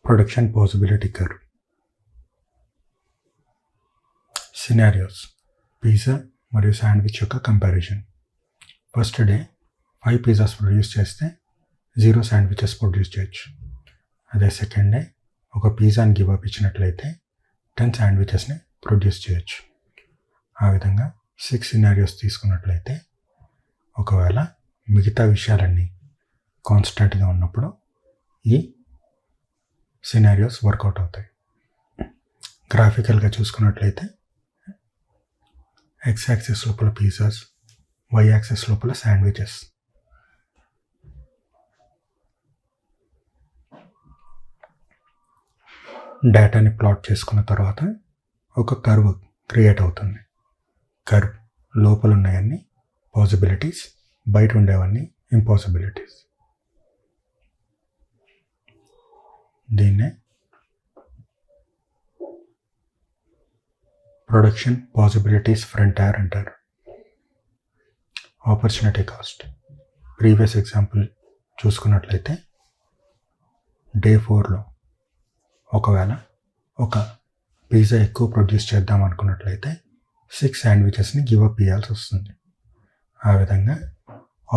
Production possibility curve. Scenarios: pizza మరియు sandwich యొక్క comparison. First day 5 pizzas produce చేస్తే 0 sandwiches produce చేయొచ్చు. అదే సెకండ్ డే ఒక పిజ్జాని గివ్ అప్ ఇచ్చినట్లయితే 10 శాండ్విచెస్ని ప్రొడ్యూస్ చేయొచ్చు. ఆ విధంగా 6 సినారియోస్ తీసుకున్నట్లయితే ఒకవేళ మిగతా విషయాలన్నీ కాన్స్టెంట్గా ఉన్నప్పుడు ఈ సినారియోస్ వర్కౌట్ అవుతాయి. గ్రాఫికల్గా చూసుకున్నట్లయితే ఎక్స్ యాక్సిస్ లోపల పిజ్జాస్, వై యాక్సిస్ లోపల శాండ్విచెస్. డేటాని ప్లాట్ చేసుకున్న తర్వాత ఒక కర్వ్ క్రియేట్ అవుతుంది. కర్వ్ లోపల ఉన్నాయన్నీ పాసిబిలిటీస్, బయట ఉండేవన్నీ ఇంపాసిబిలిటీస్. దీన్నే ప్రొడక్షన్ పాసిబిలిటీస్ ఫ్రంటియర్ అంటారు. Opportunity cost. ప్రీవియస్ ఎగ్జాంపుల్ చూసుకున్నట్లయితే డే 4లో ఒకవేళ ఒక పిజ్జా ఎక్కువ ప్రొడ్యూస్ చేద్దాం అనుకున్నట్లయితే 6 శాండ్విచెస్ని గివ్ అప్ ఇవ్వాల్సి వస్తుంది. ఆ విధంగా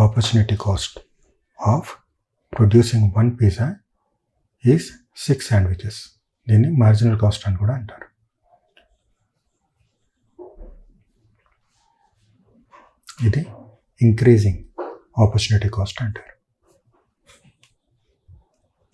opportunity cost of producing 1 pizza is 6 sandwiches. దీన్ని మార్జినల్ కాస్ట్ అని కూడా అంటారు. ఇది ఇంక్రీజింగ్ ఆపర్చునిటీ కాస్ట్ అంటారు.